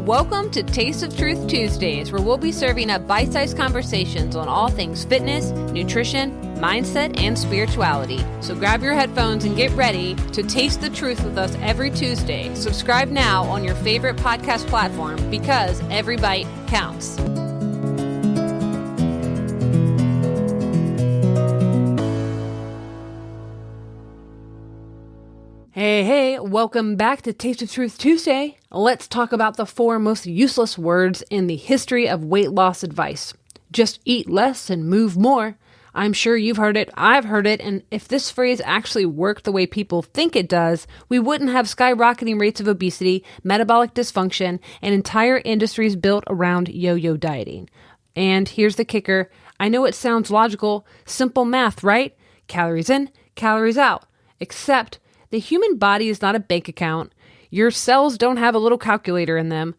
Welcome to Taste of Truth Tuesdays, where we'll be serving up bite-sized conversations on all things fitness, nutrition, mindset, and spirituality. So grab your headphones and get ready to taste the truth with us every Tuesday. Subscribe now on your favorite podcast platform because every bite counts. Hey, welcome back to Taste of Truth Tuesday. Let's talk about the 4 most useless words in the history of weight loss advice. Just eat less and move more. I'm sure you've heard it, I've heard it, and if this phrase actually worked the way people think it does, we wouldn't have skyrocketing rates of obesity, metabolic dysfunction, and entire industries built around yo-yo dieting. And here's the kicker. I know it sounds logical, simple math, right? Calories in, calories out. Except the human body is not a bank account. Your cells don't have a little calculator in them.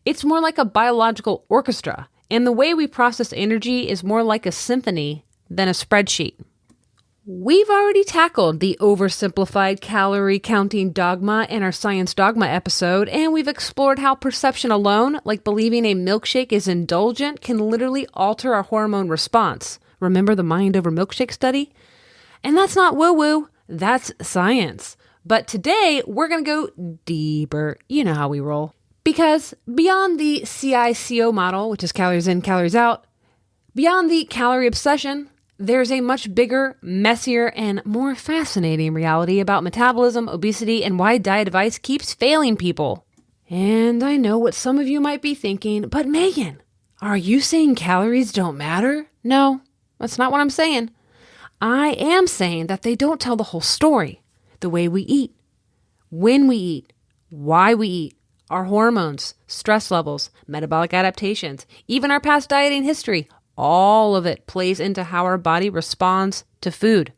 It's more like a biological orchestra, and the way we process energy is more like a symphony than a spreadsheet. We've already tackled the oversimplified calorie counting dogma in our Science Dogma episode, and we've explored how perception alone, like believing a milkshake is indulgent, can literally alter our hormone response. Remember the mind over milkshake study? And that's not woo-woo. That's science. But today, we're going to go deeper. You know how we roll. Because beyond the CICO model, which is calories in, calories out, beyond the calorie obsession, there's a much bigger, messier, and more fascinating reality about metabolism, obesity, and why diet advice keeps failing people. And I know what some of you might be thinking, but Megan, are you saying calories don't matter? No, that's not what I'm saying. I am saying that they don't tell the whole story. The way we eat, when we eat, why we eat, our hormones, stress levels, metabolic adaptations, even our past dieting history, all of it plays into how our body responds to food.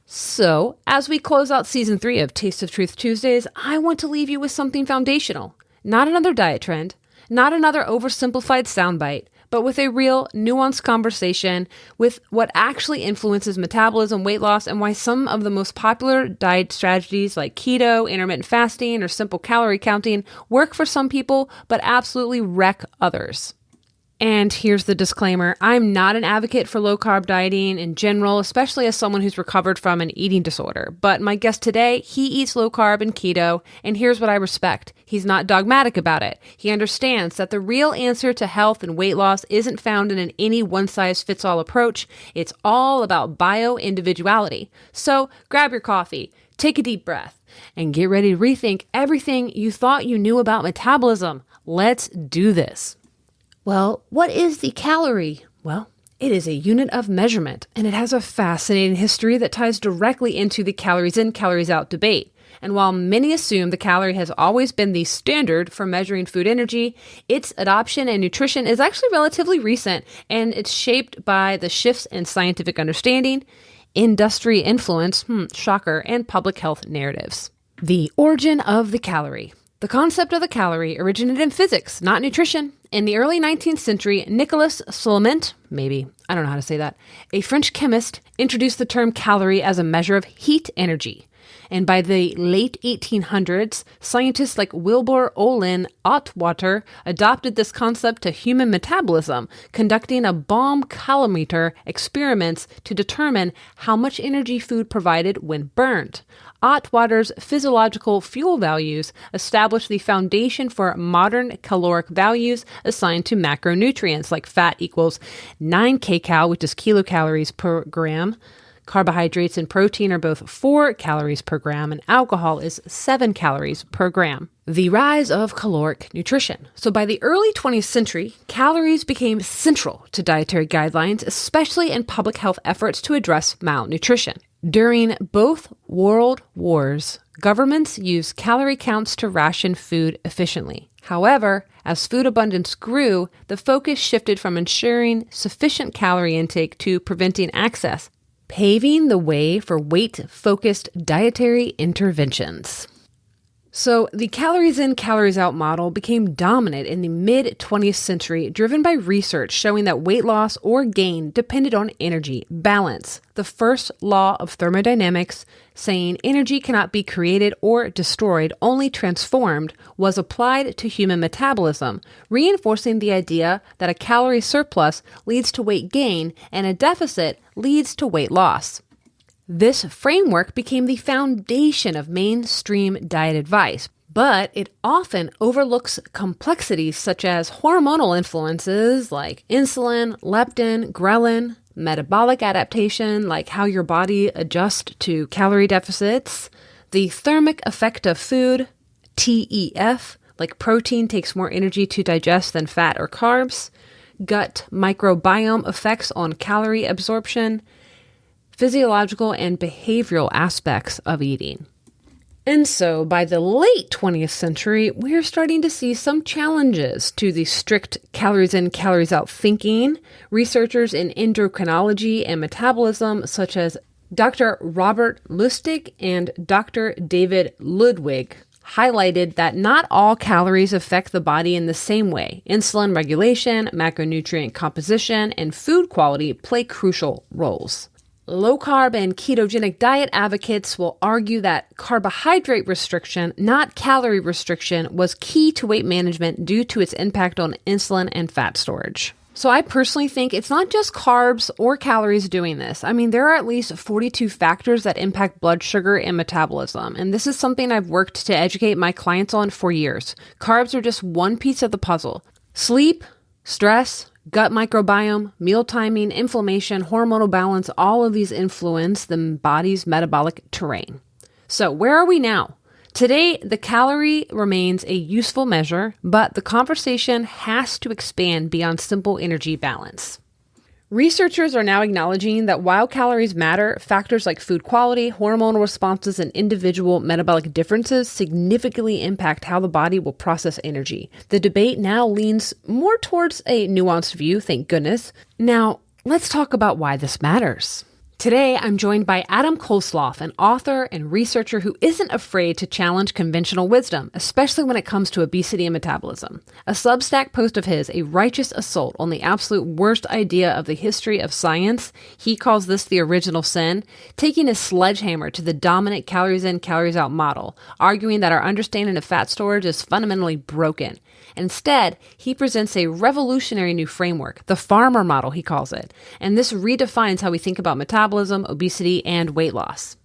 So, as we close out Season 3 of Taste of Truth Tuesdays, I want to leave you with something foundational. Not another diet trend, not another oversimplified soundbite, but with a real, nuanced conversation with what actually influences metabolism, weight loss, and why some of the most popular diet strategies like keto, intermittent fasting, or simple calorie counting work for some people, but absolutely wreck others. And here's the disclaimer. I'm not an advocate for low-carb dieting in general, especially as someone who's recovered from an eating disorder. But my guest today, he eats low-carb and keto, and here's what I respect. He's not dogmatic about it. He understands that the real answer to health and weight loss isn't found in any one-size-fits-all approach. It's all about bio-individuality. So grab your coffee, take a deep breath, and get ready to rethink everything you thought you knew about metabolism. Let's do this. Well, what is the calorie? Well, it is a unit of measurement, and it has a fascinating history that ties directly into the calories in, calories out debate. And while many assume the calorie has always been the standard for measuring food energy, its adoption in nutrition is actually relatively recent, and it's shaped by the shifts in scientific understanding, industry influence, shocker, and public health narratives. The origin of the calorie. The concept of the calorie originated in physics, not nutrition. In the early 19th century, Nicolas Flamel, I don't know how to say that, a French chemist, introduced the term calorie as a measure of heat energy. And by the late 1800s, scientists like Wilbur Olin Ottwater adopted this concept to human metabolism, conducting a bomb calorimeter experiments to determine how much energy food provided when burned. Ottwater's physiological fuel values established the foundation for modern caloric values assigned to macronutrients, like fat equals 9 kcal, which is kilocalories per gram. Carbohydrates and protein are both 4 calories per gram, and alcohol is 7 calories per gram. The rise of caloric nutrition. So by the early 20th century, calories became central to dietary guidelines, especially in public health efforts to address malnutrition. During both world wars, governments used calorie counts to ration food efficiently. However, as food abundance grew, the focus shifted from ensuring sufficient calorie intake to preventing excess, paving the way for weight-focused dietary interventions. So, the calories in, calories out model became dominant in the mid 20th century, driven by research showing that weight loss or gain depended on energy balance. The first law of thermodynamics, saying energy cannot be created or destroyed, only transformed, was applied to human metabolism, reinforcing the idea that a calorie surplus leads to weight gain and a deficit leads to weight loss. This framework became the foundation of mainstream diet advice, but it often overlooks complexities such as hormonal influences like insulin, leptin, ghrelin, metabolic adaptation like how your body adjusts to calorie deficits, the thermic effect of food, TEF, like protein takes more energy to digest than fat or carbs, gut microbiome effects on calorie absorption, physiological and behavioral aspects of eating. And so by the late 20th century, we're starting to see some challenges to the strict calories in, calories out thinking. Researchers in endocrinology and metabolism, such as Dr. Robert Lustig and Dr. David Ludwig, highlighted that not all calories affect the body in the same way. Insulin regulation, macronutrient composition, and food quality play crucial roles. Low-carb and ketogenic diet advocates will argue that carbohydrate restriction, not calorie restriction, was key to weight management due to its impact on insulin and fat storage. So I personally think it's not just carbs or calories doing this. I mean, there are at least 42 factors that impact blood sugar and metabolism, and this is something I've worked to educate my clients on for years. Carbs are just one piece of the puzzle. Sleep, stress, gut microbiome, meal timing, inflammation, hormonal balance, all of these influence the body's metabolic terrain. So where are we now? Today, the calorie remains a useful measure, but the conversation has to expand beyond simple energy balance. Researchers are now acknowledging that while calories matter, factors like food quality, hormonal responses, and individual metabolic differences significantly impact how the body will process energy. The debate now leans more towards a nuanced view, thank goodness. Now, let's talk about why this matters. Today, I'm joined by Adam Kosloff, an author and researcher who isn't afraid to challenge conventional wisdom, especially when it comes to obesity and metabolism. A Substack post of his, a righteous assault on the absolute worst idea of the history of science, he calls this the original sin, taking a sledgehammer to the dominant calories in, calories out model, arguing that our understanding of fat storage is fundamentally broken. Instead, he presents a revolutionary new framework, the farmer model, he calls it, and this redefines how we think about metabolism, obesity, and weight loss.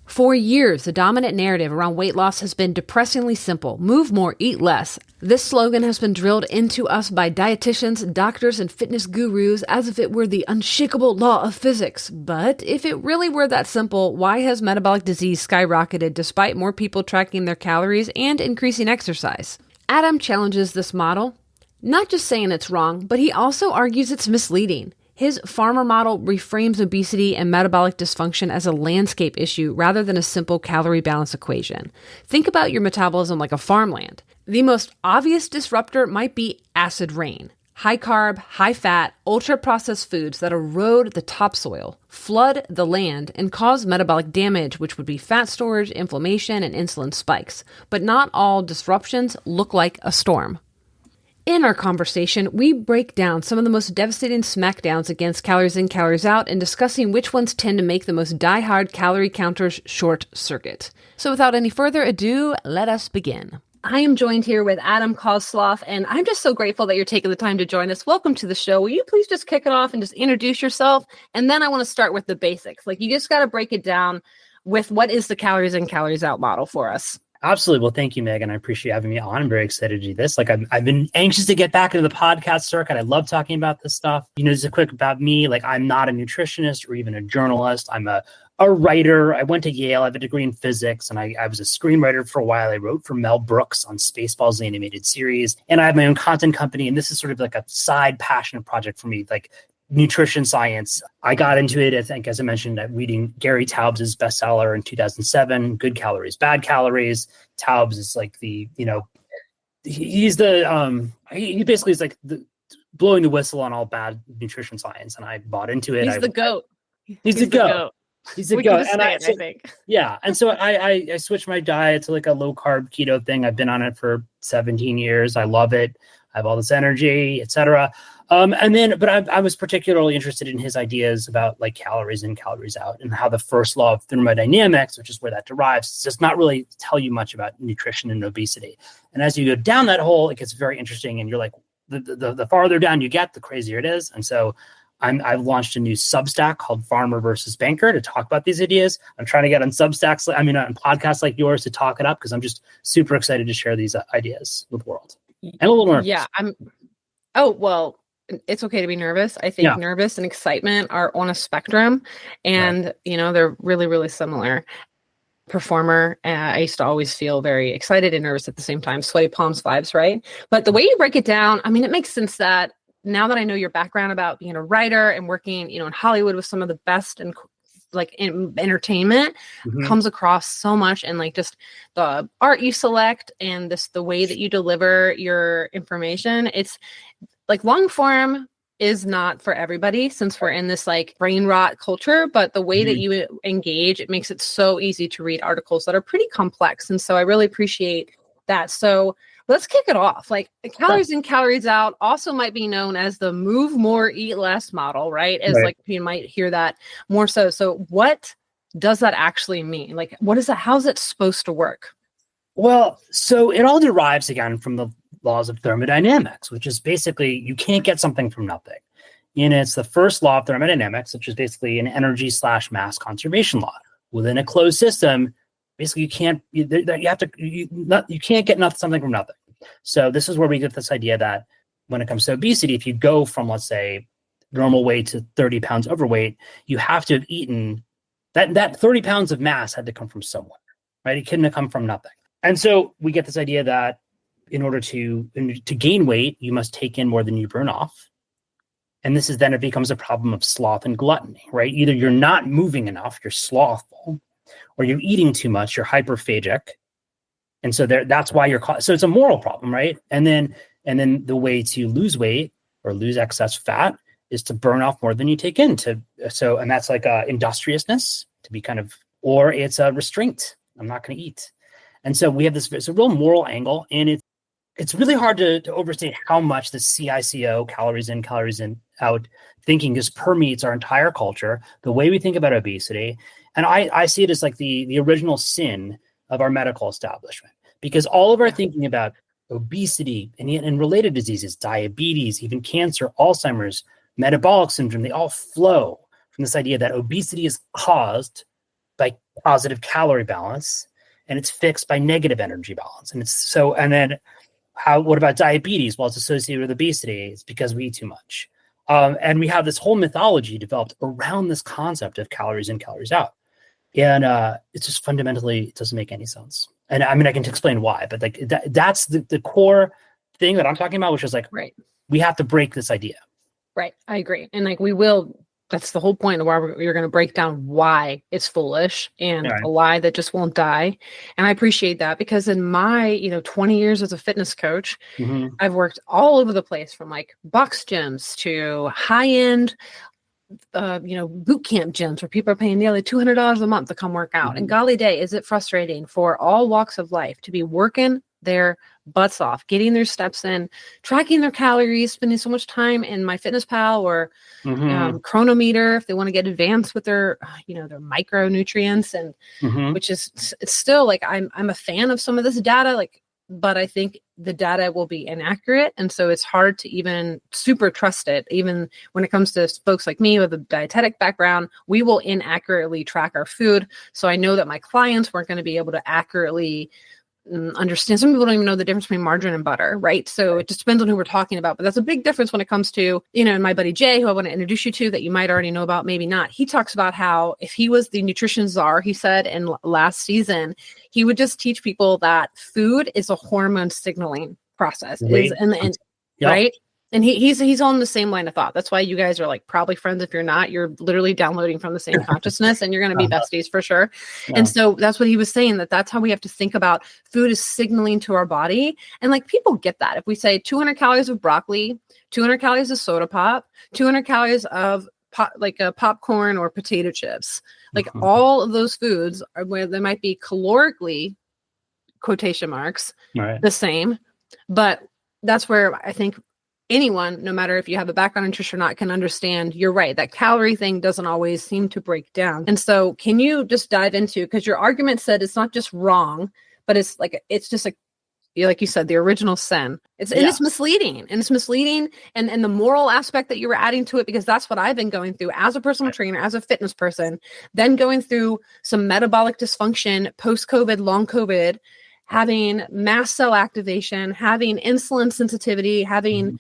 For years, the dominant narrative around weight loss has been depressingly simple: move more, eat less. This slogan has been drilled into us by dietitians, doctors, and fitness gurus as if it were the unshakable law of physics. But if it really were that simple, why has metabolic disease skyrocketed despite more people tracking their calories and increasing exercise? Adam challenges this model, not just saying it's wrong, but he also argues it's misleading. His farmer model reframes obesity and metabolic dysfunction as a landscape issue rather than a simple calorie balance equation. Think about your metabolism like a farmland. The most obvious disruptor might be acid rain. High carb, high fat, ultra-processed foods that erode the topsoil, flood the land, and cause metabolic damage, which would be fat storage, inflammation, and insulin spikes. But not all disruptions look like a storm. In our conversation, we break down some of the most devastating smackdowns against calories in, calories out, and discussing which ones tend to make the most die-hard calorie counters short circuit. So without any further ado, let us begin. I am joined here with Adam Kosloff, and I'm just so grateful that you're taking the time to join us. Welcome to the show. Will you please just kick it off and just introduce yourself? And then I want to start with the basics. Like, you just got to break it down with what is the calories in, calories out model for us. Absolutely. Well, thank you, Megan. I appreciate having me on. I'm very excited to do this. Like, I've been anxious to get back into the podcast circuit. I love talking about this stuff. Just a quick about me. Like, I'm not a nutritionist or even a journalist. I'm a writer. I went to Yale. I have a degree in physics, and I was a screenwriter for a while. I wrote for Mel Brooks on Spaceballs, the animated series. And I have my own content company, and this is sort of like a side passion project for me, like nutrition science. I got into it, I think, as I mentioned, reading Gary Taubes' bestseller in 2007, Good Calories, Bad Calories. Taubes is like he's the, he basically is like blowing the whistle on all bad nutrition science. And I bought into it. He's the GOAT. He's the GOAT. He's a We can goat. just And say it, I think. yeah. And so I switched my diet to like a low carb keto thing. I've been on it for 17 years. I love it. I have all this energy, etc. But I was particularly interested in his ideas about like calories in, calories out, and how the first law of thermodynamics, which is where that derives, does not really tell you much about nutrition and obesity. And as you go down that hole, it gets very interesting. And you're like, the farther down you get, the crazier it is. And so I've launched a new Substack called Farmer versus Banker to talk about these ideas. I'm trying to get on Substacks, on podcasts like yours to talk it up, because I'm just super excited to share these ideas with the world. And a little nervous. Yeah, well, it's okay to be nervous. I think nervous and excitement are on a spectrum, and they're really, really similar. Performer, I used to always feel very excited and nervous at the same time, sweaty palms vibes, right? But the way you break it down, I mean, it makes sense that now that I know your background about being a writer and working, in Hollywood with some of the best and like in entertainment, comes across so much, and like just the art you select and the way that you deliver your information. It's like long form is not for everybody, since we're in this like brain rot culture, but the way that you engage, it makes it so easy to read articles that are pretty complex. And so I really appreciate that. So let's kick it off. Like calories in, calories out also might be known as the move more, eat less model, right? As like you might hear that more so. So what does that actually mean? Like, what is that? How's it supposed to work? Well, so it all derives again from the laws of thermodynamics, which is basically you can't get something from nothing. And it's the first law of thermodynamics, which is basically an energy / mass conservation law. Within a closed system, basically you can't get something from nothing. So this is where we get this idea that when it comes to obesity, if you go from, let's say, normal weight to 30 pounds overweight, you have to have eaten that 30 pounds of mass had to come from somewhere, right? It couldn't have come from nothing. And so we get this idea that in order to gain weight, you must take in more than you burn off. And it becomes a problem of sloth and gluttony, right? Either you're not moving enough, you're slothful, or you're eating too much, you're hyperphagic. And so that's why so it's a moral problem, right? And then the way to lose weight or lose excess fat is to burn off more than you take in. And that's like industriousness, to be or it's a restraint. I'm not going to eat. And so we have it's a real moral angle, and it's really hard to overstate how much the CICO, calories in, calories out thinking just permeates our entire culture, the way we think about obesity. And I see it as like the original sin of our medical establishment, because all of our thinking about obesity and related diseases, diabetes, even cancer, Alzheimer's, metabolic syndrome, they all flow from this idea that obesity is caused by positive calorie balance, and it's fixed by negative energy balance. What about diabetes? Well, it's associated with obesity. It's because we eat too much. And we have this whole mythology developed around this concept of calories in, calories out. And it's just fundamentally, it doesn't make any sense. And I mean, I can explain why, but like that's the core thing that I'm talking about, which is like, we have to break this idea. Right. I agree. And like that's the whole point of why you're going to break down why it's foolish and a lie that just won't die. And I appreciate that, because in my, 20 years as a fitness coach, I've worked all over the place, from like box gyms to high-end, boot camp gyms where people are paying nearly $200 a month to come work out. And golly day, is it frustrating for all walks of life to be working their butts off, getting their steps in, tracking their calories, spending so much time in MyFitnessPal or Chronometer if they want to get advanced with their, their micronutrients, and which is, it's still like, I'm a fan of some of this data, but I think the data will be inaccurate. And so it's hard to even super trust it. Even when it comes to folks like me with a dietetic background, we will inaccurately track our food. So I know that my clients weren't going to be able to accurately understand. Some people don't even know the difference between margarine and butter, right? So it just depends on who we're talking about. But that's a big difference when it comes to, and my buddy Jay, who I want to introduce you to, that you might already know about, maybe not. He talks about how if he was the nutrition czar, he said in last season, he would just teach people that food is a hormone signaling process. Right? And he's on the same line of thought. That's why you guys are like probably friends. If you're not, you're literally downloading from the same consciousness, and you're going to be besties for sure. Yeah. And so that's what he was saying, that's how we have to think about food is signaling to our body. And like people get that. If we say 200 calories of broccoli, 200 calories of soda pop, 200 calories of popcorn or potato chips. Like all of those foods are where they might be calorically, quotation marks, Right. the same, but that's where I think anyone, no matter if you have a background in nutrition or not, can understand. You're right. That calorie thing doesn't always seem to break down. And so can you just dive into, because your argument said it's not just wrong, but it's just like you said, the original sin. And it's misleading. And it's misleading. And the moral aspect that you were adding to it, because that's what I've been going through as a personal trainer, as a fitness person, then going through some metabolic dysfunction, post-COVID, long COVID, having mast cell activation, having insulin sensitivity, having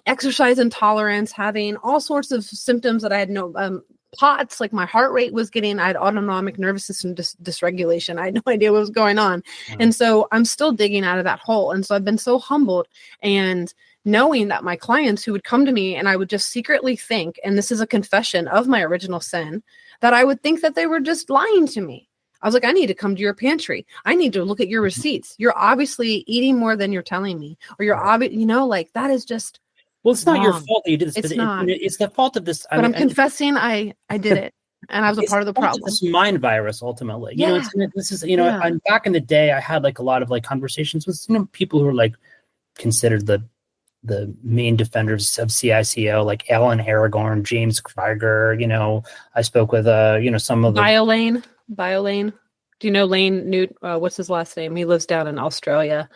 exercise intolerance, having all sorts of symptoms that I had no POTS, like my heart rate was getting, I had autonomic nervous system dysregulation. I had no idea what was going on. And so I'm still digging out of that hole. And so I've been so humbled, and knowing that my clients who would come to me and I would just secretly think, and this is a confession of my original sin, that I would think that they were just lying to me. I was like, I need to come to your pantry. I need to look at your receipts. You're obviously eating more than you're telling me, or you're obviously, like that is just. Well, it's not your fault that you did this. It's but not. It's the fault of this. I'm confessing I did it, and I was a part of the problem. It's this mind virus, ultimately. Yeah. This is, and back in the day, I had like a lot of like conversations with people who were like considered the main defenders of CICO, like Alan Aragorn, James Krieger. I spoke with some of the BioLane. Do you know Lane Newt? What's his last name? He lives down in Australia.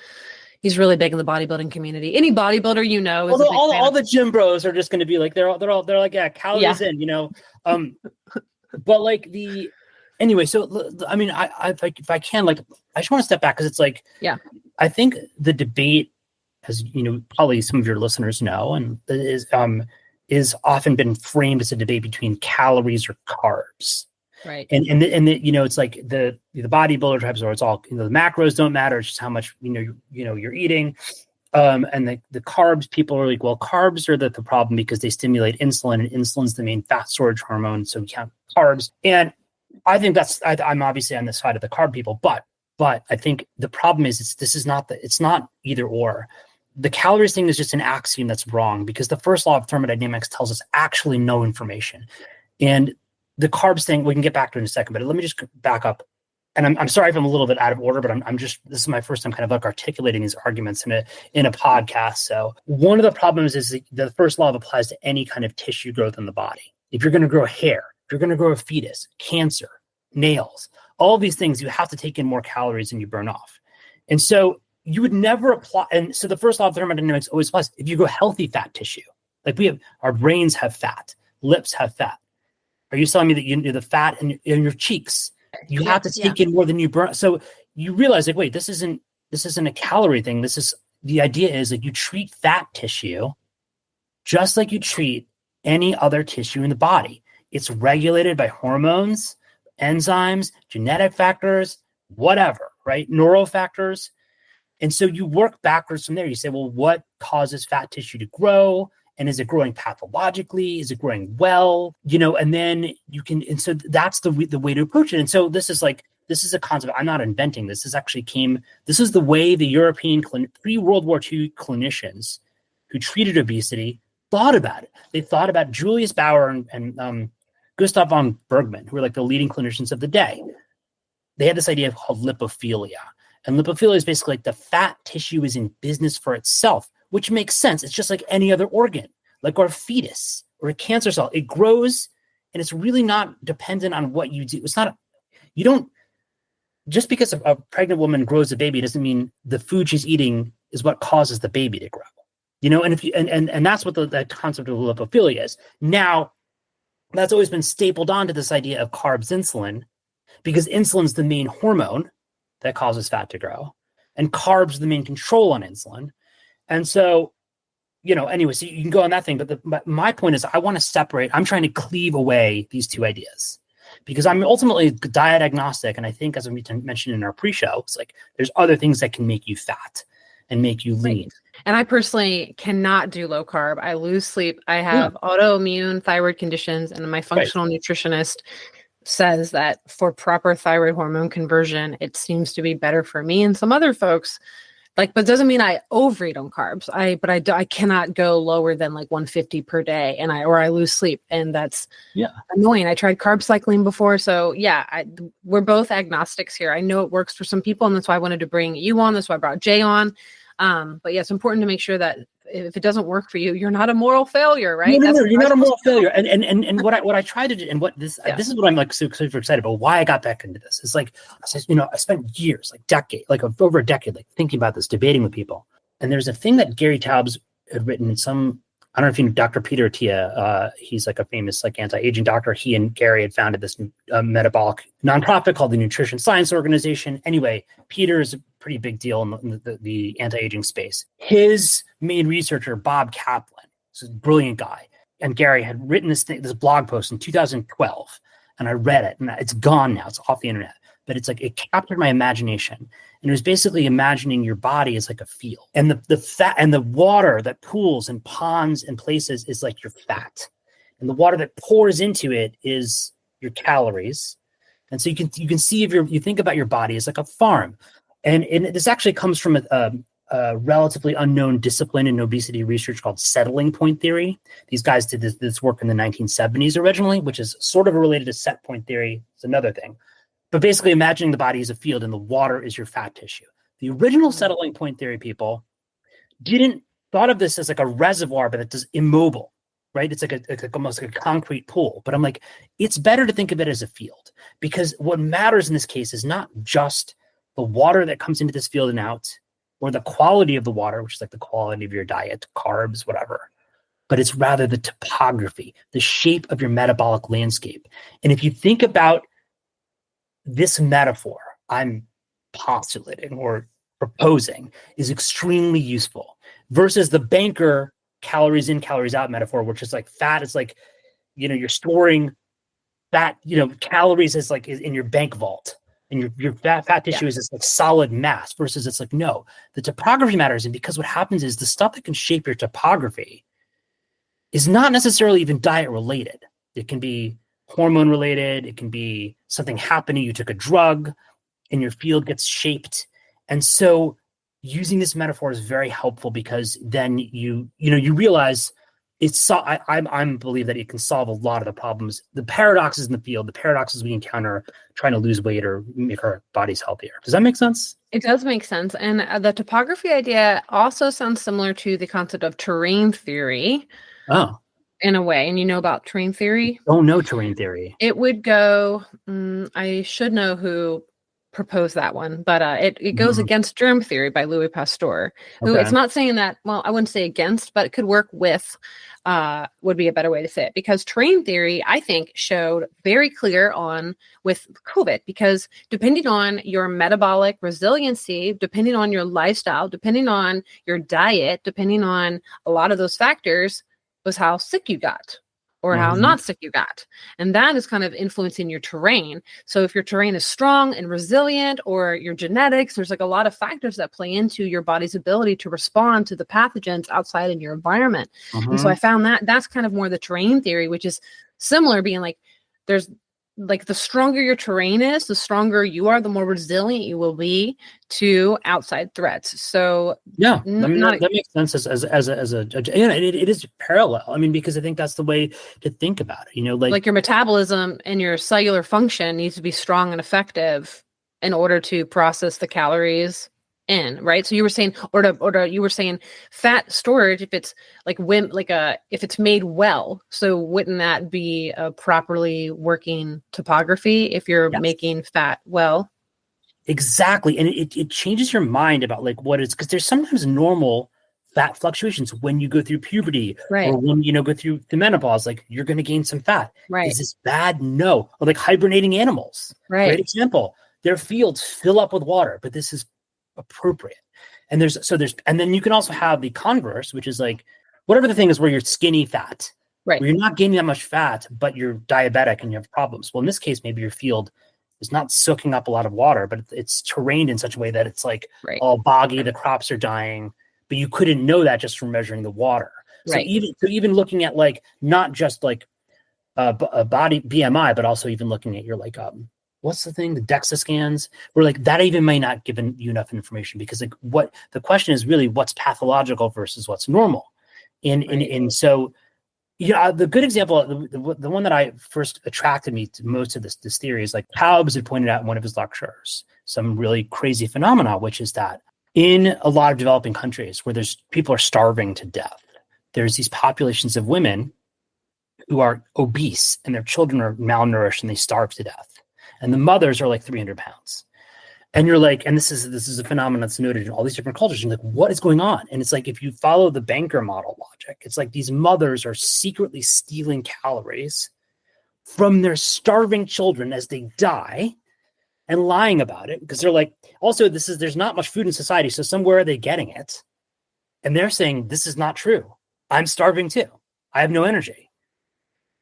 He's really big in the bodybuilding community. Any bodybuilder is all the gym bros are just going to be like they're like calories in, but like anyway. So I mean, if I can, like, I just want to step back, because it's like, I think the debate, as probably some of your listeners know, and is often been framed as a debate between calories or carbs. Right. And it's like the bodybuilder types, or it's all, the macros don't matter. It's just how much, you're eating. And the carbs, people are like, well, carbs are the problem because they stimulate insulin, and insulin's the main fat storage hormone. So we count carbs. And I think I'm obviously on the side of the carb people, but I think the problem is it's not either or. The calories thing is just an axiom that's wrong, because the first law of thermodynamics tells us actually no information. And the carbs thing, we can get back to in a second, but let me just back up. And I'm sorry if I'm a little bit out of order, but this is my first time kind of like articulating these arguments in a podcast. So one of the problems is the first law applies to any kind of tissue growth in the body. If you're going to grow hair, if you're going to grow a fetus, cancer, nails, all these things, you have to take in more calories than you burn off. And so you would never apply. And so the first law of thermodynamics always applies. If you grow healthy fat tissue, like our brains have fat, lips have fat. Are you telling me that the fat in your cheeks, you have to take in more than you burn? So you realize, like, wait, this isn't a calorie thing. The idea is that you treat fat tissue just like you treat any other tissue in the body. It's regulated by hormones, enzymes, genetic factors, whatever, right? Neural factors. And so you work backwards from there. You say, well, what causes fat tissue to grow? And is it growing pathologically? Is it growing well? And then you can, and so that's the way to approach it. And so this is a concept. I'm not inventing this. This is the way the European pre-World War II clinicians who treated obesity thought about it. They thought about Julius Bauer and Gustav von Bergman, who were like the leading clinicians of the day. They had this idea called lipophilia. And lipophilia is basically like the fat tissue is in business for itself, which makes sense. It's just like any other organ, like our fetus or a cancer cell. It grows, and it's really not dependent on what you do. Just because a pregnant woman grows a baby doesn't mean the food she's eating is what causes the baby to grow. And that's what the concept of lipophilia is. Now, that's always been stapled onto this idea of carbs, insulin, because insulin's the main hormone that causes fat to grow, and carbs are the main control on insulin. And so, anyway, so you can go on that thing. But my point is, I want to separate. I'm trying to cleave away these two ideas, because I'm ultimately diet agnostic. And I think, as we mentioned in our pre-show, it's like there's other things that can make you fat and make you lean. And I personally cannot do low carb. I lose sleep. I have autoimmune thyroid conditions, and my functional nutritionist says that for proper thyroid hormone conversion, it seems to be better for me and some other folks Like, but it doesn't mean I overeat on carbs. I cannot go lower than like 150 per day, and I lose sleep, and that's annoying. I tried carb cycling before, so yeah, we're both agnostics here. I know it works for some people, and that's why I wanted to bring you on. That's why I brought Jay on. But yeah, it's important to make sure that if it doesn't work for you, you're not a moral failure, right? No, you're not a moral failure. And what I try to do, and what this is what I'm like super excited about. Why I got back into this is like, I spent years, over a decade, like thinking about this, debating with people. And there's a thing that Gary Taubes had written in some. I don't know if you know Dr. Peter Attia. He's like a famous like anti-aging doctor. He and Gary had founded this metabolic nonprofit called the Nutrition Science Organization. Anyway, Peter is a pretty big deal in the anti-aging space. His main researcher, Bob Kaplan, is a brilliant guy. And Gary had written this blog post in 2012. And I read it, and it's gone now. It's off the internet. But it's like it captured my imagination. And it was basically imagining your body as like a field. And the fat and the water that pools and ponds and places is like your fat. And the water that pours into it is your calories. And so you can see if you think about your body as like a farm. And this actually comes from a relatively unknown discipline in obesity research called settling point theory. These guys did this work in the 1970s originally, which is sort of related to set point theory. It's another thing. But basically imagining the body as a field and the water is your fat tissue. The original settling point theory people thought of this as like a reservoir, but it's immobile, right? It's like almost like a concrete pool. But I'm like, it's better to think of it as a field, because what matters in this case is not just the water that comes into this field and out, or the quality of the water, which is like the quality of your diet, carbs, whatever. But it's rather the topography, the shape of your metabolic landscape. And if you think about this metaphor I'm postulating or proposing is extremely useful versus the banker calories in, calories out metaphor, which is like fat is like, you're storing fat, calories is like in your bank vault, and your fat tissue is this like solid mass versus it's like, no, the topography matters. And because what happens is the stuff that can shape your topography is not necessarily even diet related. It can be hormone related. It can be something happening. You took a drug and your field gets shaped. And so using this metaphor is very helpful, because then you realize I believe that it can solve a lot of the problems, the paradoxes in the field, the paradoxes we encounter trying to lose weight or make our bodies healthier. Does that make sense? It does make sense. And the topography idea also sounds similar to the concept of terrain theory. Oh. In a way. And you know about terrain theory? Oh, no, terrain theory. It would go, I should know who proposed that one, but it goes against germ theory by Louis Pasteur, who it's not saying that, well, I wouldn't say against, but it could work with, would be a better way to say it, because terrain theory, I think, showed very clear on with COVID, because depending on your metabolic resiliency, depending on your lifestyle, depending on your diet, depending on a lot of those factors, was how sick you got or how not sick you got. And that is kind of influencing your terrain. So if your terrain is strong and resilient, or your genetics, there's like a lot of factors that play into your body's ability to respond to the pathogens outside in your environment. And so I found that that's kind of more the terrain theory, which is similar, being like, there's like the stronger your terrain is, the stronger you are, the more resilient you will be to outside threats. So yeah, that makes sense as a it is parallel. I mean, because I think that's the way to think about it. Like your metabolism and your cellular function needs to be strong and effective in order to process the calories in, right? So you were saying, you were saying fat storage, if it's like if it's made well, so wouldn't that be a properly working topography if you're making fat well? Exactly. And it changes your mind about like what it's, because there's sometimes normal fat fluctuations when you go through puberty, right, or when go through the menopause, like you're going to gain some fat. Right. Is this bad? No. Or like hibernating animals. Right. Great example. Their fields fill up with water, but this is appropriate. And and then you can also have the converse, which is like whatever the thing is where you're skinny fat, right, where you're not gaining that much fat, but you're diabetic and you have problems. Well, in this case, maybe your field is not soaking up a lot of water, but it's terrained in such a way that it's like all boggy, the crops are dying, but you couldn't know that just from measuring the water. Right. So even looking at like not just like a body BMI, but also even looking at your like what's the thing, the DEXA scans, where like that even may not give you enough information, because like what the question is really what's pathological versus what's normal. And so, the good example, the one that I first attracted me to most of this theory is like Taubes had pointed out in one of his lectures, some really crazy phenomena, which is that in a lot of developing countries where people are starving to death, there's these populations of women who are obese and their children are malnourished and they starve to death. And the mothers are like 300 pounds. And you're like, and this is a phenomenon that's noted in all these different cultures. You're like, what is going on? And it's like, if you follow the banker model logic, it's like these mothers are secretly stealing calories from their starving children as they die and lying about it, because they're like, also there's not much food in society. So somewhere are they getting it? And they're saying, this is not true. I'm starving too. I have no energy.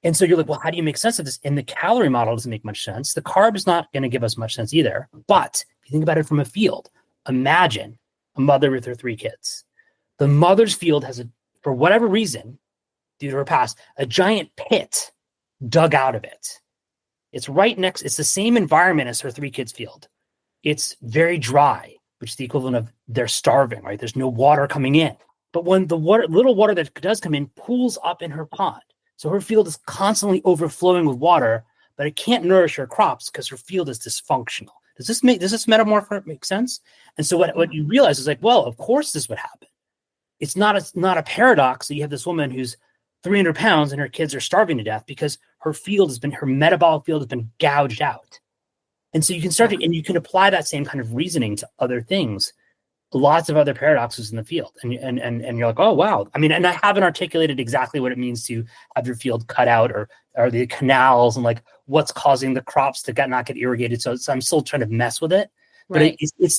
And so you're like, well, how do you make sense of this? And the calorie model doesn't make much sense. The carb is not going to give us much sense either. But if you think about it from a field, imagine a mother with her 3 kids. The mother's field has, for whatever reason, due to her past, a giant pit dug out of it. It's it's the same environment as her 3 kids' field. It's very dry, which is the equivalent of they're starving, right? There's no water coming in. But when the little water that does come in pools up in her pond, so her field is constantly overflowing with water, but it can't nourish her crops because her field is dysfunctional. Does this metaphor make sense? And so what you realize is like, well, of course this would happen. It's not a paradox that you have this woman who's 300 pounds and her kids are starving to death because her metabolic field has been gouged out. And so you can and you can apply that same kind of reasoning to other things, lots of other paradoxes in the field. And you're like, oh, wow. I mean, and I haven't articulated exactly what it means to have your field cut out or the canals and like what's causing the crops to not get irrigated. So I'm still trying to mess with it. Right. But it's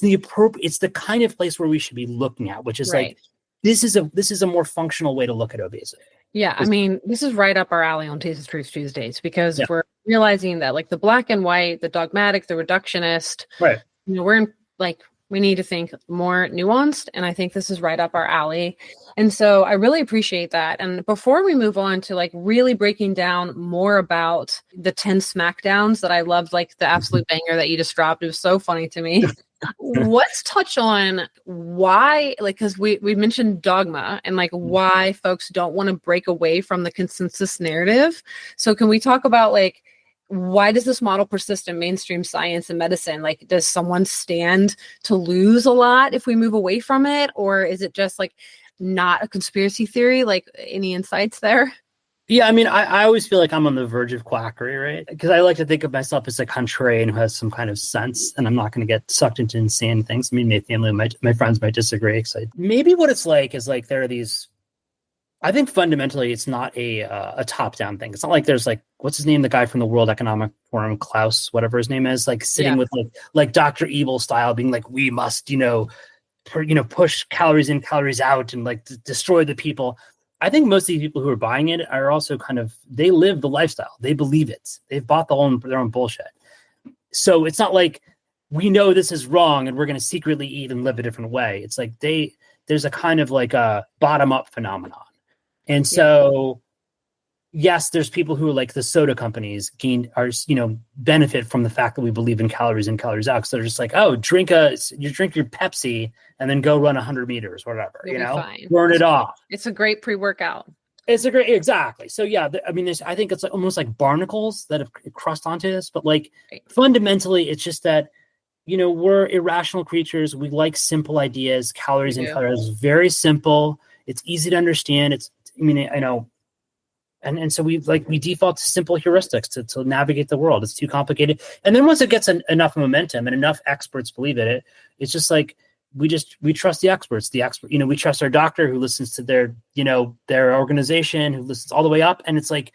the kind of place where we should be looking at, which is like, this is a more functional way to look at obesity. Yeah. I mean, this is right up our alley on Taste of Truth Tuesdays, because we're realizing that like the black and white, the dogmatic, the reductionist, right. We're in like, we need to think more nuanced. And I think this is right up our alley. And so I really appreciate that. And before we move on to like really breaking down more about the 10 smackdowns that I loved, like the absolute banger that you just dropped, it was so funny to me. Let's touch on why, like, because we mentioned dogma and like why folks don't want to break away from the consensus narrative. So can we talk about like, why does this model persist in mainstream science and medicine? Like, does someone stand to lose a lot if we move away from it? Or is it just like not a conspiracy theory? Like, any insights there? Yeah, I mean, I always feel like I'm on the verge of quackery, right? Because I like to think of myself as a contrarian who has some kind of sense, and I'm not going to get sucked into insane things. I mean, my friends might disagree. Maybe what it's like is like there are these. I think fundamentally it's not a top-down thing. It's not like there's like, what's his name, the guy from the World Economic Forum, Klaus, whatever his name is, like sitting with like Dr. Evil style, being like, we must, push calories in, calories out, and like destroy the people. I think most of the people who are buying it are also they live the lifestyle. They believe it. They've bought their own bullshit. So it's not like we know this is wrong and we're going to secretly eat and live a different way. It's like there's a kind of like a bottom-up phenomenon. And so, yes, there's people who are like the soda companies benefit from the fact that we believe in calories in, calories out. So they're just like, oh, drink your Pepsi and then go run 100 meters, whatever, fine. Burn it off. It's a great pre-workout. Exactly. So yeah, I think it's like almost like barnacles that have crossed onto this, but like fundamentally, it's just that, we're irrational creatures. We like simple ideas, calories in, calories, very simple. It's easy to understand. I know. And so we default to simple heuristics to navigate the world. It's too complicated. And then once it gets enough momentum and enough experts believe in it, it's just like, we trust the experts, we trust our doctor who listens to their organization, who listens all the way up. And it's like,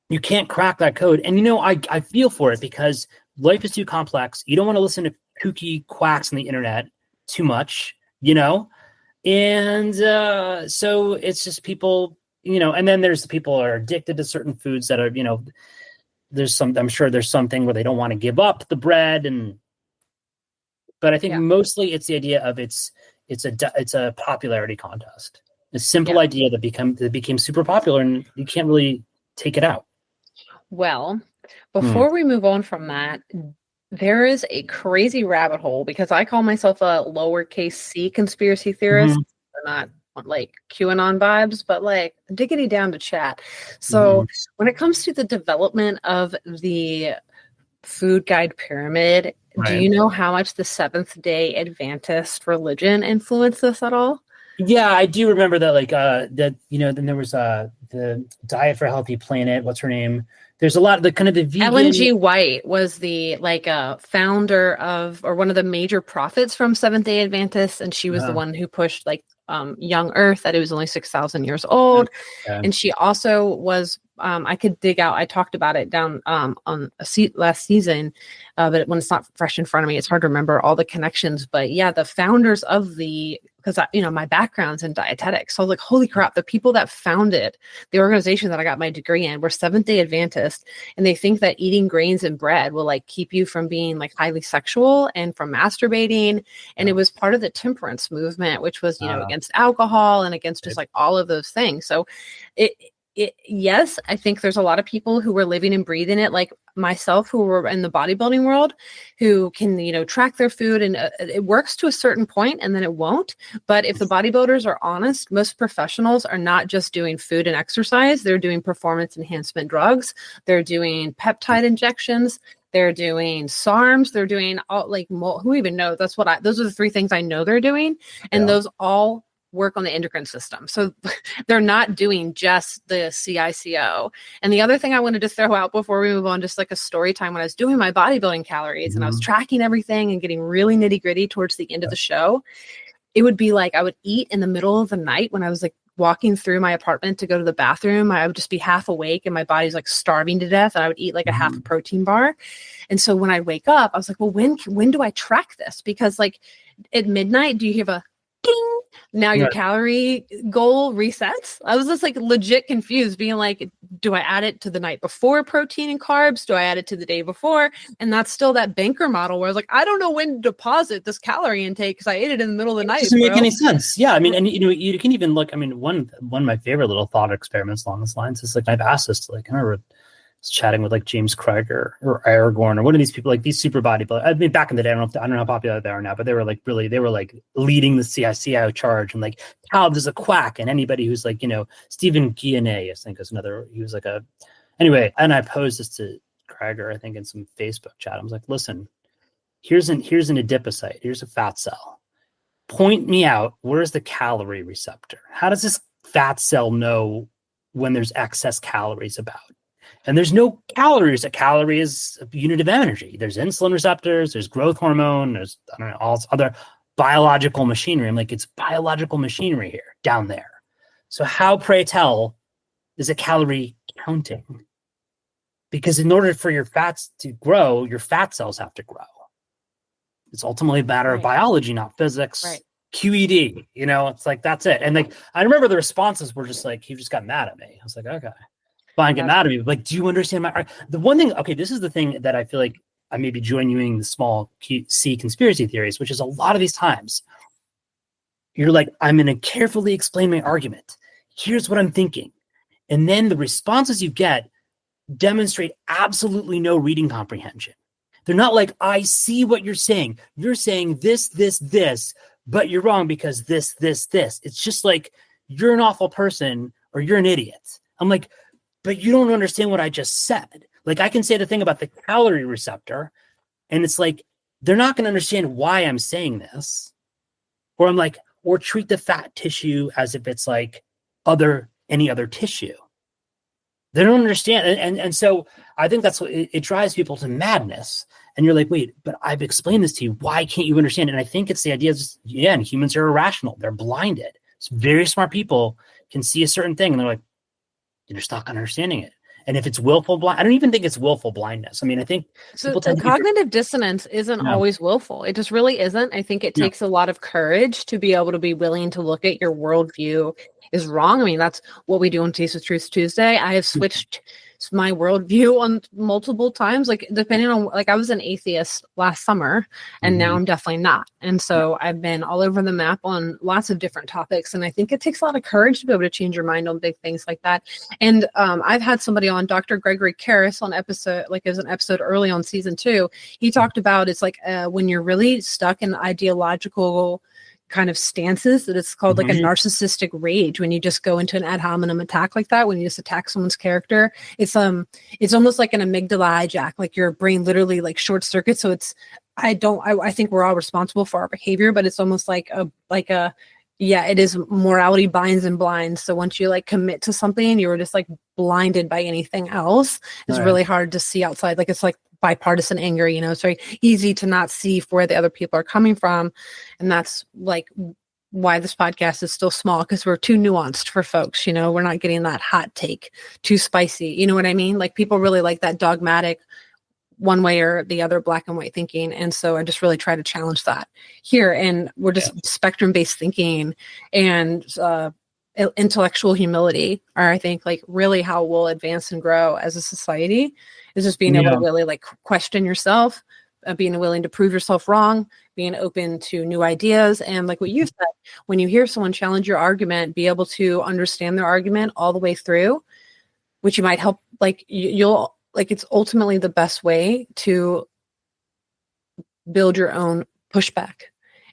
you can't crack that code. And, I feel for it because life is too complex. You don't want to listen to kooky quacks on the internet too much, And so it's just people, and then there's the people who are addicted to certain foods that are, I'm sure there's something where they don't want to give up the bread. But I think mostly it's the idea of it's a popularity contest, a simple idea that became super popular and you can't really take it out. Well, Before we move on from that, there is a crazy rabbit hole because I call myself a lowercase c conspiracy theorist. I'm not like QAnon vibes, but like diggity down to chat. So when it comes to the development of the food guide pyramid, do you know how much the Seventh Day Adventist religion influenced this at all? Yeah, I do remember that. Like, that then there was the Diet for a Healthy Planet. What's her name? There's a lot of the kind of the vegan. Ellen G. White was the founder of, or one of the major prophets from Seventh Day Adventists, and she was the one who pushed young Earth, that it was only 6,000 years old. And she also was, I could dig out, I talked about it down on last season, but when it's not fresh in front of me, it's hard to remember all the connections. But yeah, the founders of because my background's in dietetics. So I was like, holy crap, the people that founded the organization that I got my degree in were Seventh Day Adventists. And they think that eating grains and bread will keep you from being highly sexual and from masturbating. And it was part of the temperance movement, which was, against alcohol and against just all of those things. So yes, I think there's a lot of people who were living and breathing it, like myself, who were in the bodybuilding world, who can, track their food, and it works to a certain point and then it won't. But if the bodybuilders are honest, most professionals are not just doing food and exercise. They're doing performance enhancement drugs. They're doing peptide injections. They're doing SARMs. They're doing all who even knows? Those are the three things I know they're doing. And those all work on the endocrine system. So they're not doing just the CICO. And the other thing I wanted to throw out before we move on, just a story time, when I was doing my bodybuilding calories and I was tracking everything and getting really nitty gritty towards the end of the show, it would be I would eat in the middle of the night when I was walking through my apartment to go to the bathroom. I would just be half awake and my body's starving to death. And I would eat a half a protein bar. And so when I wake up, I was like, well, when do I track this? Because at midnight, do you have a ding? Now your calorie goal resets. I was just legit confused, being do I add it to the night before protein and carbs? Do I add it to the day before? And that's still that banker model where I was I don't know when to deposit this calorie intake because I ate it in the middle of the night. It doesn't make any sense. Yeah. I mean, and you can even look, one of my favorite little thought experiments along this lines is I've asked this to I remember chatting with James Krieger or Aragorn or one of these people, these super bodybuilders. I mean, back in the day, I don't know how popular they are now, but they were they were leading the CICO charge, and Calv is a quack. And anybody who's Stephen Guyenet, I think is another, he was anyway. And I posed this to Krieger, I think in some Facebook chat. I was listen, here's an adipocyte. Here's a fat cell. Point me out, where's the calorie receptor? How does this fat cell know when there's excess calories about? And there's no calories. A calorie is a unit of energy. There's insulin receptors, there's growth hormone, there's all this other biological machinery. I'm it's biological machinery here down there. So how, pray tell, is a calorie counting? Because in order for your fats to grow, your fat cells have to grow. It's ultimately a matter of biology, not physics. Right. QED, it's that's it. And I remember the responses were just he just got mad at me. I was okay. Fine, get mad at me. But do you understand the one thing? Okay, this is the thing that I feel I may be joining the small C conspiracy theories, which is a lot of these times you're I'm going to carefully explain my argument. Here's what I'm thinking. And then the responses you get demonstrate absolutely no reading comprehension. They're not I see what you're saying. You're saying this, but you're wrong because this. It's just you're an awful person or you're an idiot. I'm but you don't understand what I just said. I can say the thing about the calorie receptor, and it's they're not going to understand why I'm saying this. Or I'm or treat the fat tissue as if it's any other tissue. They don't understand. And so I think that's what it drives people to madness. And you're wait, but I've explained this to you. Why can't you understand? And I think it's the idea of and humans are irrational. They're blinded. It's very smart people can see a certain thing and they're you're stuck on understanding it. And if it's willful blind, I don't even think it's willful blindness. I mean, I think so. The cognitive dissonance isn't always willful. It just really isn't. I think it takes a lot of courage to be able to be willing to look at your worldview is wrong. I mean, that's what we do on Taste of Truth Tuesday. I have switched my worldview on multiple times, like depending on, like I was an atheist last summer and now I'm definitely not. And so I've been all over the map on lots of different topics. And I think it takes a lot of courage to be able to change your mind on big things like that. And I've had somebody on, Dr. Gregory Karras, on episode, like it was an episode early on season 2. He talked about, it's like when you're really stuck in ideological kind of stances, that it's called like a narcissistic rage, when you just go into an ad hominem attack like that, when you just attack someone's character. It's almost like an amygdala hijack, like your brain literally like short circuits. So it's, I think we're all responsible for our behavior, but it's almost like it is morality binds and blinds. So once you like commit to something, you were just like blinded by anything else. It's really hard to see outside. Like it's like bipartisan anger, it's very easy to not see where the other people are coming from. And that's like why this podcast is still small, because we're too nuanced for folks. We're not getting that hot take, too spicy. You know what I mean? Like people really like that dogmatic one way or the other, black and white thinking. And so I just really try to challenge that here. And we're just spectrum-based thinking and intellectual humility are, I think, like really how we'll advance and grow as a society, is just being able to really like question yourself, being willing to prove yourself wrong, being open to new ideas. And like what you said, when you hear someone challenge your argument, be able to understand their argument all the way through, which you might help, like you'll, like it's ultimately the best way to build your own pushback,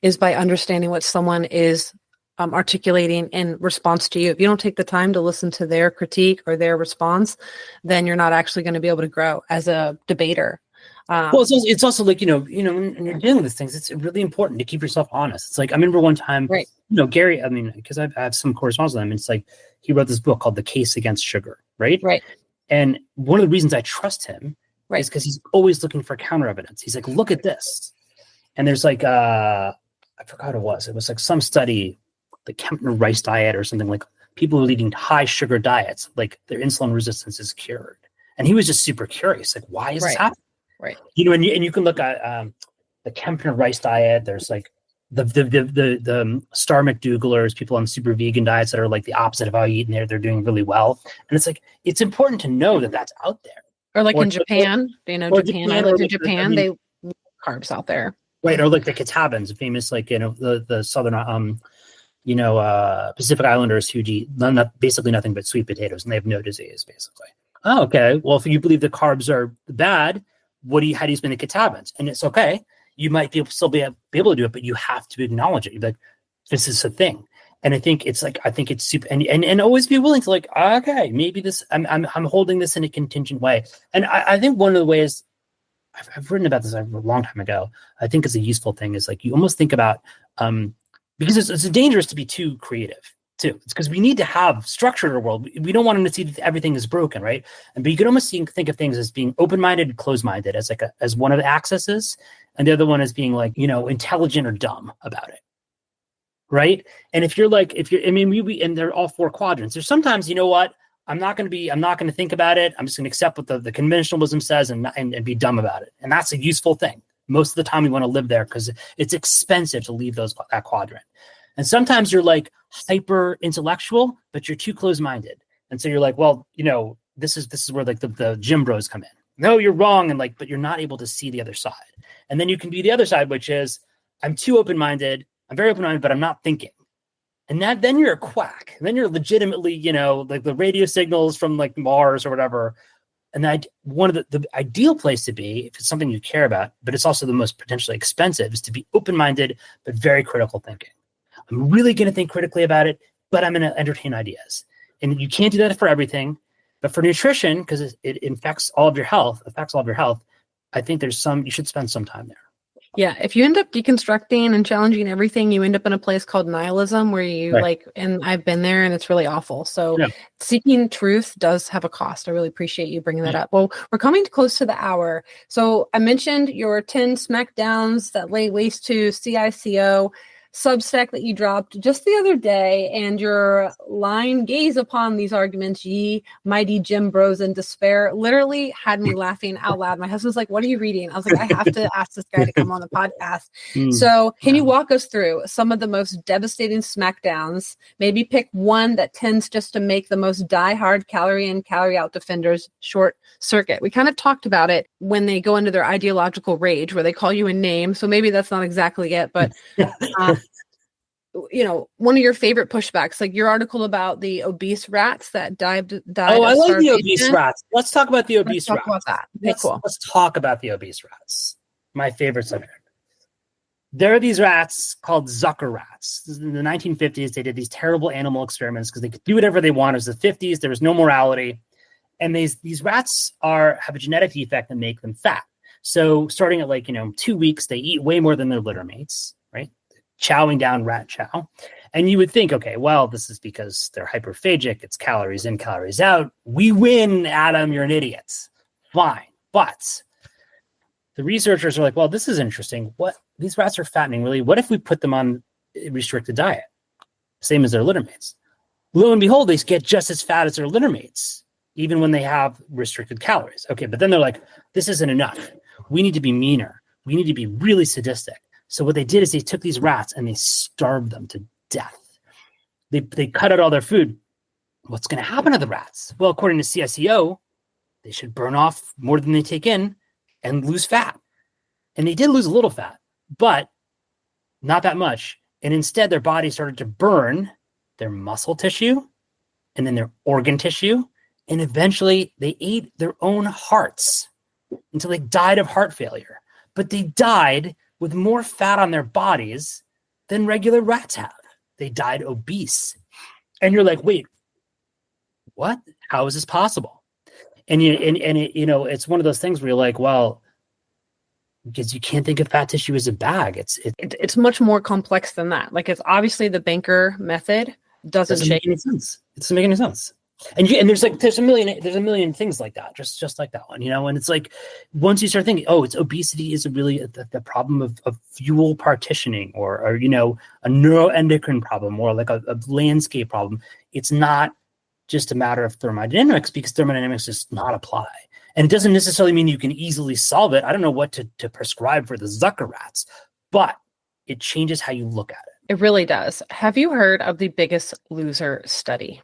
is by understanding what someone is articulating in response to you. If you don't take the time to listen to their critique or their response, then you're not actually going to be able to grow as a debater. Well, it's also like, when you're dealing with things, it's really important to keep yourself honest. It's like, I remember one time, Gary, because I have some correspondence with him, it's like, he wrote this book called The Case Against Sugar, right? Right. And one of the reasons I trust him is because he's always looking for counter evidence. He's like, look at this. And there's like, I forgot what it was. It was like some study, the Kempner rice diet or something, like people who are eating high sugar diets, like their insulin resistance is cured. And he was just super curious, like, why is this happening? Right. And you can look at the Kempner rice diet. There's like the Star McDougalers, people on super vegan diets that are like the opposite of how you eat, and they're doing really well. And it's like, it's important to know that that's out there. Or like in Japan, Japan. I lived in Japan. They carbs out there. Right. Or like the Kitabans, famous, like, the southern, Pacific Islanders who eat basically nothing but sweet potatoes, and they have no disease, basically. Oh, okay. Well, if you believe the carbs are bad, how do you spin the Kitabans? And it's okay. You might still be able to do it, but you have to acknowledge it. You're like, this is a thing. And I think it's super, and always be willing to like, okay, maybe this, I'm holding this in a contingent way. And I think one of the ways, I've written about this a long time ago, I think it's a useful thing, is like, you almost think about, because it's dangerous to be too creative too. It's because we need to have structure in our world. We don't want them to see that everything is broken, right? But you can almost think of things as being open-minded and closed-minded as one of the axes, and the other one as being like, intelligent or dumb about it, right? And and they're all 4 quadrants. There's sometimes, I'm not going to think about it. I'm just going to accept what the conventional wisdom says and be dumb about it. And that's a useful thing. Most of the time we want to live there because it's expensive to leave that quadrant. And sometimes you're like hyper intellectual, but you're too close-minded. And so you're like, well, this is where like the gym bros come in. No, you're wrong. And like, but you're not able to see the other side. And then you can be the other side, which is I'm too open-minded. I'm very open-minded, but I'm not thinking. And then you're a quack. And then you're legitimately, like the radio signals from like Mars or whatever. And one of the ideal place to be, if it's something you care about, but it's also the most potentially expensive, is to be open-minded, but very critical thinking. I'm really going to think critically about it, but I'm going to entertain ideas. And you can't do that for everything, but for nutrition, because it affects all of your health, I think you should spend some time there. Yeah. If you end up deconstructing and challenging everything, you end up in a place called nihilism where you and I've been there, and it's really awful. So seeking truth does have a cost. I really appreciate you bringing that up. Well, we're coming close to the hour. So I mentioned your 10 smackdowns that lay waste to CICO. Substack that you dropped just the other day, and your line, "Gaze upon these arguments, ye mighty Jim bros in despair," literally had me laughing out loud. My husband's like, "What are you reading?" I was like, "I have to ask this guy to come on the podcast." So can you walk us through some of the most devastating smackdowns? Maybe pick one that tends just to make the most diehard calorie in, calorie out defenders short circuit. We kind of talked about it when they go into their ideological rage where they call you a name. So maybe that's not exactly it, but one of your favorite pushbacks, like your article about the obese rats that died. Oh, I like the obese rats. Let's talk about the obese rats. Let's talk about that. Okay, cool. Let's talk about the obese rats. My favorite subject. There are these rats called Zucker rats. In the 1950s, they did these terrible animal experiments because they could do whatever they wanted. It was the 50s. There was no morality. And these rats have a genetic defect that make them fat. So starting at 2 weeks, they eat way more than their litter mates, right? Chowing down rat chow. And you would think, okay, well, this is because they're hyperphagic. It's calories in, calories out. We win, Adam. You're an idiot. Fine. But the researchers are like, well, this is interesting. These rats are fattening, really. What if we put them on a restricted diet? Same as their litter mates. Lo and behold, they get just as fat as their litter mates, even when they have restricted calories. Okay, but then they're like, this isn't enough. We need to be meaner. We need to be really sadistic. So what they did is they took these rats and they starved them to death. They cut out all their food. What's going to happen to the rats? Well, according to CICO, they should burn off more than they take in and lose fat. And they did lose a little fat, but not that much. And instead, their body started to burn their muscle tissue and then their organ tissue. And eventually, they ate their own hearts until they died of heart failure. But they died with more fat on their bodies than regular rats have. They died obese. And you're like, wait, what? How is this possible? And it's one of those things where you're like, well, because you can't think of fat tissue as a bag. It's much more complex than that. Like, it's obviously the Banker method doesn't make any sense. It doesn't make any sense. And there's a million things like that, just like that one, and it's like, once you start thinking, oh, it's obesity is really the problem of fuel partitioning or a neuroendocrine problem or like a landscape problem. It's not just a matter of thermodynamics, because thermodynamics does not apply. And it doesn't necessarily mean you can easily solve it. I don't know what to prescribe for the Zucker rats, but it changes how you look at it. It really does. Have you heard of the Biggest Loser study?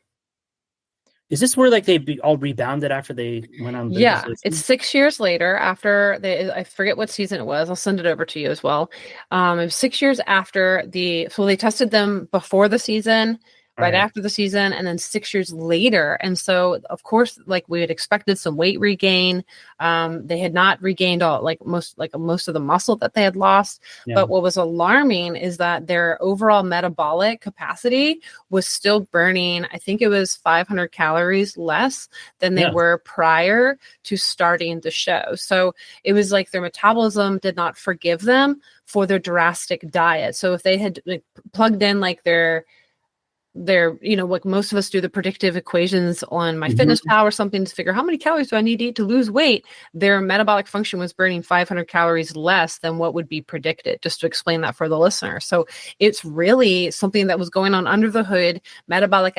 Is this where like they all rebounded after they went on? Yeah, it's 6 years later after I forget what season it was. I'll send it over to you as well. It was 6 years after so they tested them before the season, right after the season, and then 6 years later. And so, of course, like we had expected some weight regain. They had not regained most of the muscle that they had lost. Yeah. But what was alarming is that their overall metabolic capacity was still burning, I think it was 500 calories less than they were prior to starting the show. So it was like their metabolism did not forgive them for their drastic diet. So if they had plugged in like their like most of us do the predictive equations on MyFitnessPal or something to figure how many calories do I need to eat to lose weight, their metabolic function was burning 500 calories less than what would be predicted, just to explain that for the listener. So it's really something that was going on under the hood. Metabolic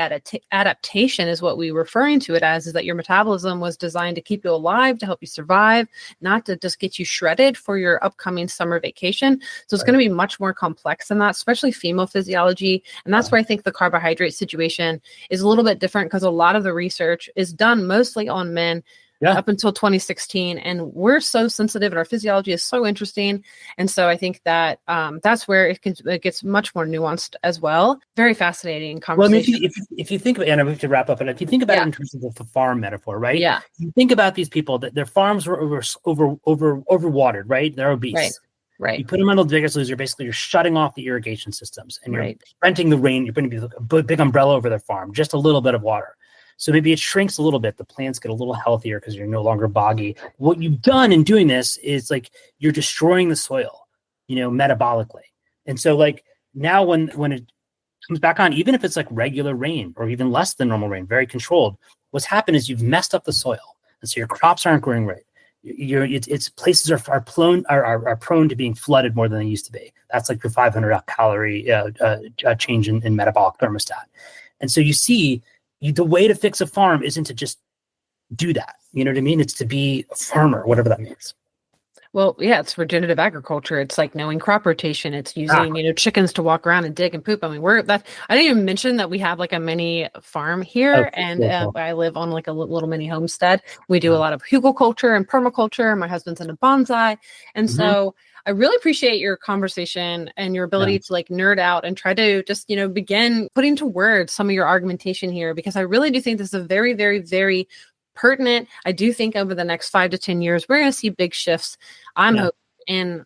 adaptation is what we were referring to it as, is that your metabolism was designed to keep you alive, to help you survive, not to just get you shredded for your upcoming summer vacation. So it's going to be much more complex than that, especially female physiology. And that's where I think the carbohydrate situation is a little bit different, because a lot of the research is done mostly on men up until 2016, and we're so sensitive and our physiology is so interesting. And so I think that that's where it gets much more nuanced as well. Very fascinating conversation. Well, I mean, if you think about, and we have to wrap up, and if you think about it in terms of the farm metaphor, right? Yeah. You think about these people that their farms were overwatered, right? They're obese. Right. You put them on the Biggest Loser. Basically, you're shutting off the irrigation systems and you're preventing the rain. You're putting a big umbrella over their farm, just a little bit of water. So maybe it shrinks a little bit. The plants get a little healthier because you're no longer boggy. What you've done in doing this is like you're destroying the soil, metabolically. And so like now when it comes back on, even if it's like regular rain or even less than normal rain, very controlled, what's happened is you've messed up the soil. And so your crops aren't growing right. it's places are prone to being flooded more than they used to be. That's like your 500 calorie change in metabolic thermostat. And so you see, the way to fix a farm isn't to just do that. You know what I mean? It's to be a farmer, whatever that means. Well, yeah, it's regenerative agriculture. It's like knowing crop rotation. It's using, chickens to walk around and dig and poop. I mean, I didn't even mention that we have like a mini farm here, and I live on like a little mini homestead. We do a lot of hugelkulture and permaculture. My husband's into bonsai. And so I really appreciate your conversation and your ability to like nerd out and try to just, begin putting to words some of your argumentation here, because I really do think this is a very, very, very pertinent. I do think over the next 5 to 10 years, we're going to see big shifts. I'm hoping in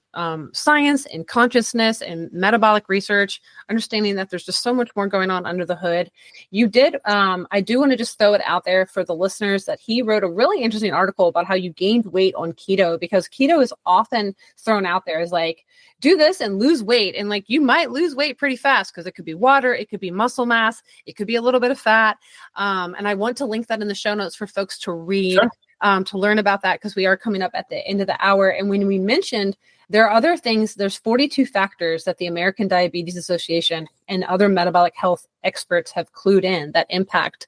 science and consciousness and metabolic research, understanding that there's just so much more going on under the hood. You did, I do want to just throw it out there for the listeners that he wrote a really interesting article about how you gained weight on keto, because keto is often thrown out there as like, do this and lose weight. And like, you might lose weight pretty fast because it could be water, it could be muscle mass, it could be a little bit of fat. And I want to link that in the show notes for folks to read. Sure. To learn about that, because we are coming up at the end of the hour. And when we mentioned there are other things, there's 42 factors that the American Diabetes Association and other metabolic health experts have clued in that impact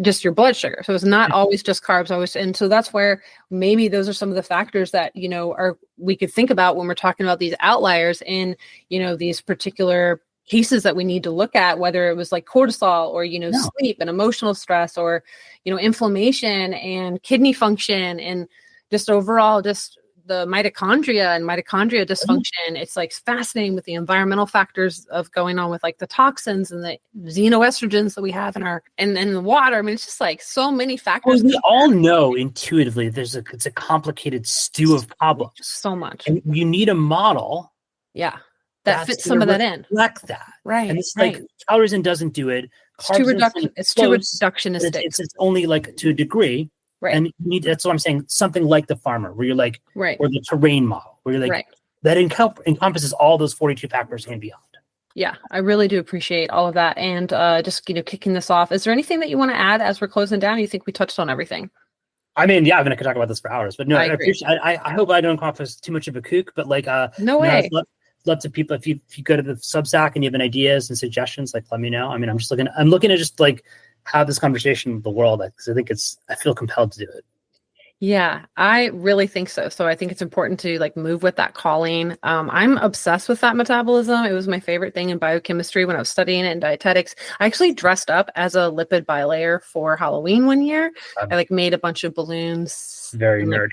just your blood sugar. So it's not always just carbs. And so that's where maybe those are some of the factors that, we could think about when we're talking about these outliers in, these particular cases that we need to look at, whether it was like cortisol or, sleep and emotional stress or, inflammation and kidney function and just overall just the mitochondria and mitochondria dysfunction. It's like fascinating with the environmental factors of going on with like the toxins and the xenoestrogens that we have in our, and the water. I mean, it's just like so many factors. Well, we all know intuitively it's a complicated stew of problems. So much. And you need a model. Yeah. That fits some of that in. Reflect that. Right. And it's like calories doesn't do it. It's too reductionistic. It's only like to a degree. Right. And you need, that's what I'm saying, something like the farmer, where you're like, or the terrain model, where you're like, that encompasses all those 42 factors and beyond. Yeah, I really do appreciate all of that. And just, kicking this off, is there anything that you want to add as we're closing down? You think we touched on everything? I mean, I could talk about this for hours, but no, I hope I don't come off as too much of a kook, but like, no way. Love to people, if you go to the Substack and you have any ideas and suggestions, like let me know. I mean, I'm looking to just like have this conversation with the world, because I feel compelled to do it. Yeah, I really think so. So I think it's important to like move with that calling. I'm obsessed with fat metabolism. It was my favorite thing in biochemistry when I was studying it in dietetics. I actually dressed up as a lipid bilayer for Halloween one year. I like made a bunch of balloons. Very nerdy.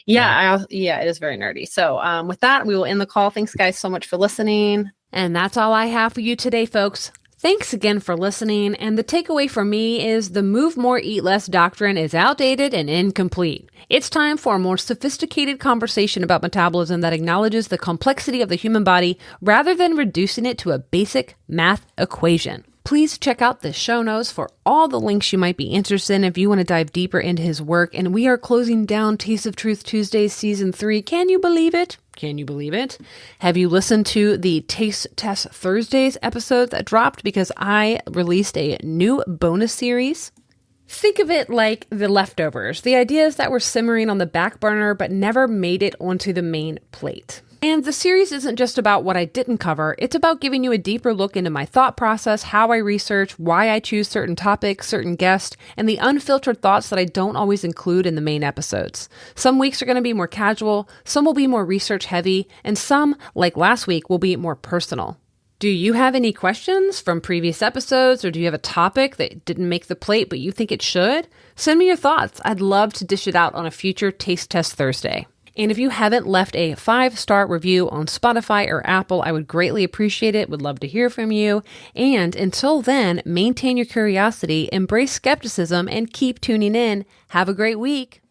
It is very nerdy. So with that, we will end the call. Thanks guys so much for listening. And that's all I have for you today, folks. Thanks again for listening, and the takeaway for me is the move more, eat less doctrine is outdated and incomplete. It's time for a more sophisticated conversation about metabolism that acknowledges the complexity of the human body rather than reducing it to a basic math equation. Please check out the show notes for all the links you might be interested in if you want to dive deeper into his work. And we are closing down Taste of Truth Tuesdays Season 3. Can you believe it? Can you believe it? Have you listened to the Taste Test Thursdays episode that dropped? Because I released a new bonus series. Think of it like the leftovers, the ideas that were simmering on the back burner but never made it onto the main plate. And the series isn't just about what I didn't cover, it's about giving you a deeper look into my thought process, how I research, why I choose certain topics, certain guests, and the unfiltered thoughts that I don't always include in the main episodes. Some weeks are going to be more casual, some will be more research heavy, and some, like last week, will be more personal. Do you have any questions from previous episodes, or do you have a topic that didn't make the plate but you think it should? Send me your thoughts. I'd love to dish it out on a future Taste Test Thursday. And if you haven't left a 5-star review on Spotify or Apple, I would greatly appreciate it. Would love to hear from you. And until then, maintain your curiosity, embrace skepticism, and keep tuning in. Have a great week.